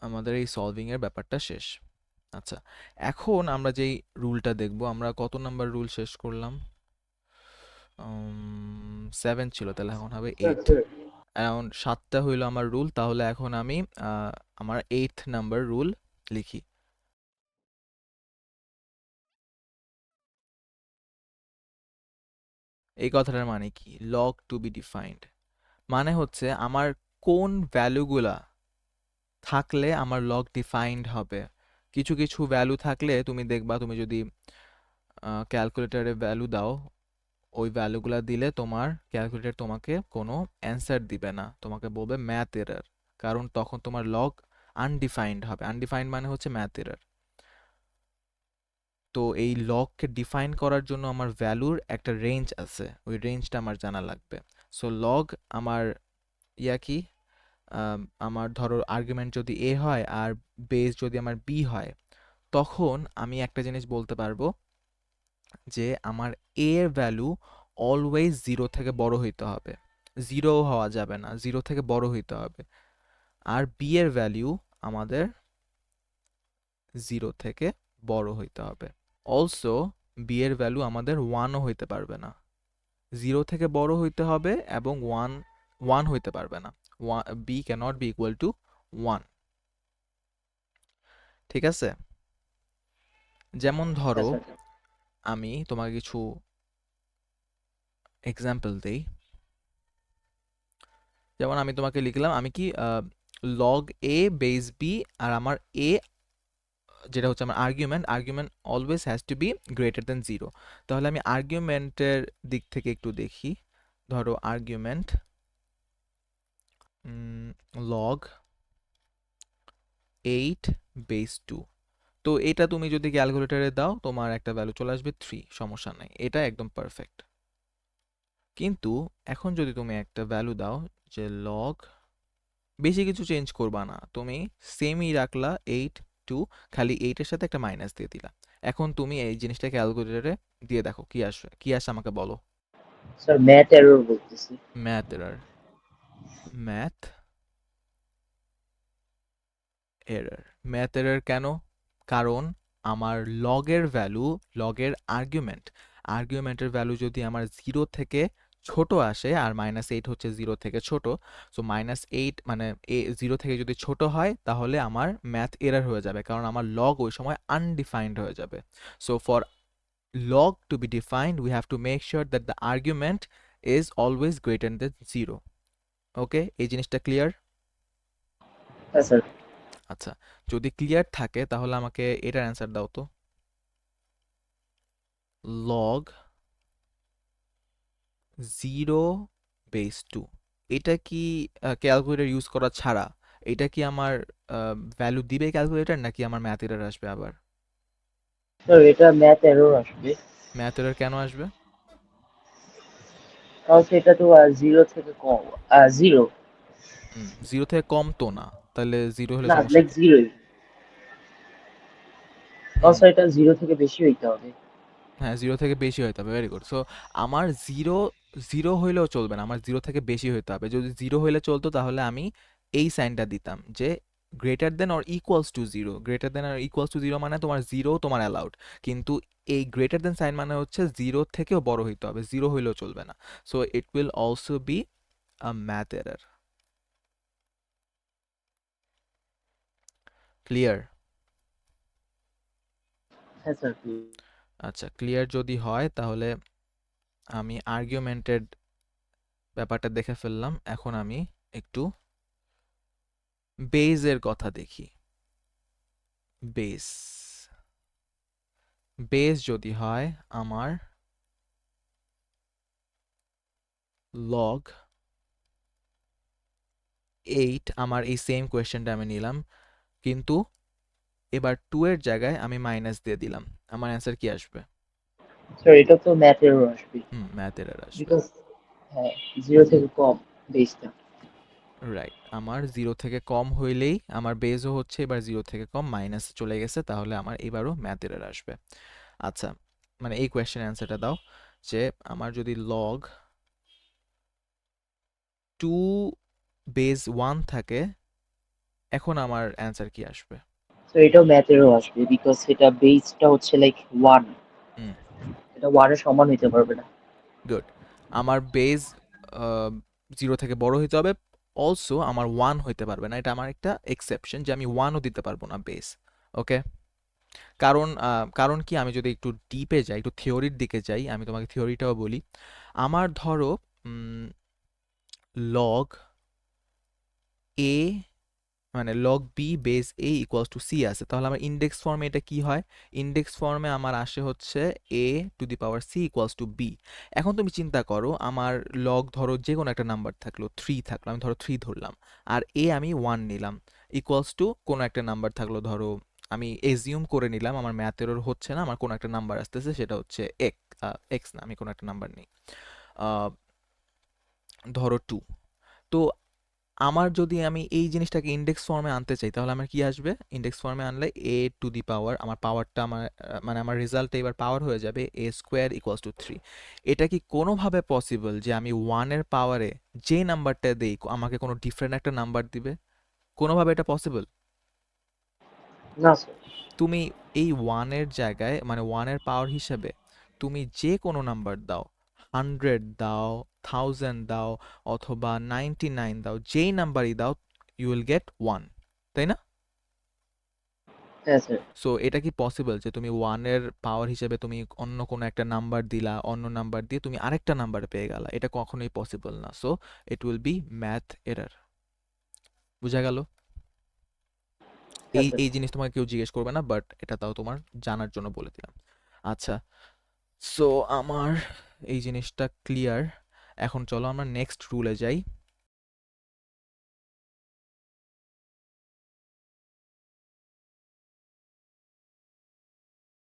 আমাদের এই সলভিং এর ব্যাপারটা শেষ। আচ্ছা, এখন আমরা যেই রুলটা দেখব, আমরা কত নাম্বার রুল শেষ করলাম? 7 ছিল, তাহলে এখন হবে স্যার 8। স্যার অ্যারাউন্ড 7টা হইলো আমার রুল, তাহলে এখন আমি আমার 8th নাম্বার রুল লিখি। এই কথাটার মানে কি? লগ টু বি ডিফাইন্ড মানে হচ্ছে আমার কোন ভ্যালুগুলা থাকলে আমার লগ ডিফাইন্ড হবে। কিছু কিছু ভ্যালু থাকলে তুমি দেখবা, তুমি যদি ক্যালকুলেটরে ভ্যালু দাও, ওই ভ্যালুগুলা দিলে তোমার ক্যালকুলেটর তোমাকে কোনো অ্যান্সার দিবে না, তোমাকে বলবে ম্যাথ এরর। কারণ তখন তোমার লগ আনডিফাইন্ড হবে। আনডিফাইন্ড মানে হচ্ছে ম্যাথ এরর। তো এই লগকে ডিফাইন করার জন্য আমার ভ্যালুর একটা রেঞ্জ আছে, ওই রেঞ্জটা আমার জানা লাগবে। সো লগ আমার কি, আমার ধরো আর্গুমেন্ট যদি এ হয় আর বেস যদি আমার বি হয়, তখন আমি একটা জিনিস বলতে পারবো যে আমার এ এর ভ্যালু অলওয়েজ 0 থেকে বড় হইতে হবে, 0 হওয়া যাবে না, 0 থেকে বড় হইতে হবে। আর বি এর ভ্যালু আমাদের 0 থেকে বড় হইতে হবে। অলসো বি এর ভ্যালু আমাদের 1ও হইতে পারবে না, 0 থেকে বড় হইতে হবে, এবং 1 হইতে পারবে না। B cannot be equal to 1। ঠিক আছে? যেমন ধরো, হ্যাঁ স্যার। আমি তোমাকে কিছু এক্সাম্পল দেই। যেমন আমি তোমাকে লিখলাম, আমি কি লগ এ বেস বি, আর আমার এ যেটা হচ্ছে আমার argument, argument always has to be greater than 0। তাহলে আমি আর্গুমেন্টের দিক থেকে একটু দেখি। ধরো আর্গুমেন্ট লগ 8 বেস 2। তো এটা তুমি যদি ক্যালকুলেটরে দাও, তোমার একটা ভ্যালু চলে আসবে 3, সমস্যা নাই, এটা একদম পারফেক্ট। কিন্তু এখন যদি তুমি একটা ভ্যালু দাও যে লগ, বেশি কিছু চেঞ্জ করবা না, তুমি সেমই রাখলা 8 2, খালি 8 এর সাথে একটা মাইনাস দিয়ে দিলা। এখন তুমি এই জিনিসটা ক্যালকুলেটরে দিয়ে দেখো কি আসে, কি আসে আমাকে বলো। স্যার ম্যাথ এরর বলতেছি। Math error, math error, math error কেন? কারণ আমার লগের ভ্যালু, লগের আর্গুমেন্ট, আর্গুমেন্টের ভ্যালু যদি আমার 0 থেকে ছোট আসে, আর -8 হচ্ছে 0 থেকে ছোট, সো -8 মানে 0 থেকে যদি ছোট হয়, তাহলে আমার ম্যাথ এরর হয়ে যাবে, কারণ আমার লগ ওই সময় আনডিফাইন্ড হয়ে যাবে। So for log to be defined, we have to make sure that the argument is always greater than 0. ওকে, এই জিনিসটা ক্লিয়ার? হ্যাঁ স্যার। আচ্ছা, যদি ক্লিয়ার থাকে তাহলে আমাকে এটার অ্যান্সার দাও তো। লগ 0 বেস 2, এটা কি ক্যালকুলেটর ইউজ করা ছাড়া এটা কি আমার ভ্যালু দিবে ক্যালকুলেটর, নাকি আমার ম্যাথ এরর আসবে আবার? স্যার এটা ম্যাথ এরর আসবে, ম্যাথ এরর কেন আসবে? কারণ সেটা তো জিরো থেকে কম, জিরো 0 থেকে কম তো না, তাহলে 0 হলে না, সমস্যা লাইক কি? জিরোই। কারণ হুম, স্যার এটা জিরো থেকে বেশি হইতে হবে। হ্যাঁ, 0 থেকে বেশি হইতে হবে। Very good. সো আমার 0 হইলেও চলবে না, আমার 0 থেকে বেশি হইতে হবে। যদি 0 হইলে চলতো, তাহলে আমি এই সাইনটা দিতাম যে greater than or equals to 0। Greater than or equals to 0 মানে তোমার 0 তোমার অ্যালাউড। কিন্তু এই গ্রেটার দেন সাইন মানে হচ্ছে 0 থেকেও বড় হইতে হবে, 0 হইলেও চলবে না। So it will also be a math error. Clear? হ্যাঁ স্যার। আচ্ছা, ক্লিয়ার যদি হয় তাহলে আমি আর্গুমেন্টেড ব্যাপারটা দেখে ফেললাম। এখন আমি একটু বেজের কথা দেখি। বেস, বেস যদি হয় আমার লগ 8, আমার এই সেম কোয়েশ্চেনটা আমি নিলাম, কিন্তু এবার 2 এর জায়গায় আমি মাইনাস দিয়ে দিলাম, আমার অ্যান্সার কি আসবে? স্যার এটা তো ম্যাথ এরর আসবে, ম্যাথ এরর আসবে। বিকজ হ্যাঁ, জিরো থেকে কম বেসটা। রাইট, আমার 0 থেকে কম হইলেই আমার বেসও হচ্ছে এবার 0 থেকে কম, মাইনাস চলে গেছে, তাহলে আমার এবারও ম্যাথ এরর আসবে। আচ্ছা, মানে এই কোয়েশ্চেনের অ্যান্সারটা দাও যে আমার যদি লগ 2 বেস 1 থাকে, এখন আমার অ্যান্সার কি আসবে? তো এটাও ম্যাথেরও আসবে বিকজ এটা বেসটা হচ্ছে লাইক 1, হুম, এটা 1 এর সমান হইতে পারবে না। গুড। আমার বেজ 0 থেকে বড় হইতে হবে। অলসো আমার 1 হইতে পারবে না। এটা আমার একটা এক্সেপশন যে আমি 1ও দিতে পারবো না বেস। ওকে? কারণ কি, আমি যদি একটু ডিপে যাই, একটু থিওরির দিকে যাই, আমি তোমাকে থিওরিটাও বলি। আমার ধরো লগ এ মানে log b base a equals to c আছে, তাহলে আমার ইন্ডেক্স ফর্মে এটা কি হয়? ইন্ডেক্স ফর্মে আমার আসে হচ্ছে A to the power C equals to B. এখন তুমি চিন্তা করো, আমার লগ ধরো যে কোনো একটা নাম্বার থাকলো, 3 থাকলো, আমি ধরো 3 ধরলাম, আর এ আমি 1 নিলাম, ইকুয়ালস টু কোনো একটা নাম্বার থাকলো, ধরো আমি এজিউম করে নিলাম, আমার ম্যাথ এরর হচ্ছে না, আমার কোনো একটা নাম্বার আসতেছে, সেটা হচ্ছে এক্স না, আমি কোনো একটা নাম্বার নিই, আহ, ধরো 2। তো আমার যদি আমি এই জিনিসটাকে ইন্ডেক্স ফর্মে আনতে চাই, তাহলে আমার কি আসবে? ইন্ডেক্স ফর্মে আনলে এ টু দি পাওয়ার, আমার পাওয়ারটা আমার মানে আমার রেজাল্টটা এবার পাওয়ার হয়ে যাবে এ স্কোয়ার ইকুয়ালস টু 3। এটা কি কোনোভাবে পসিবল যে আমি 1-এর পাওয়ারে যে নাম্বারটা দেই আমাকে কোনো ডিফারেন্ট একটা নাম্বার দিবে? কোনোভাবে এটা পসিবল? না স্যার। তুমি এই 1-এর জায়গায়, মানে 1-এর পাওয়ার হিসেবে তুমি যে কোনো নাম্বার দাও, 100 দাও, 1000 দাও, অথবা 99 দাও, যেই নাম্বারই দাও, ইউ উইল গেট 1, তাই না? হ্যাঁ স্যার। সো এটা কি পসিবল যে তুমি 1-এর পাওয়ার হিসেবে তুমি অন্য কোনো একটা নাম্বার দিলা, অন্য নাম্বার দিয়ে তুমি আরেকটা নাম্বার পেয়ে গেলা? এটা কখনোই পসিবল না। So it will be math error. বুঝা গেল? হ্যাঁ এই স্যার। এই জিনিস তোমাকে কেউ জিজ্ঞেস করবে না, বাট এটা তাও তোমার জানার জন্য বলে দিলাম। আচ্ছা, সো আমার এই জিনিসটা ক্লিয়ার। এখন চলো আমরা নেক্সট রুলে যাই।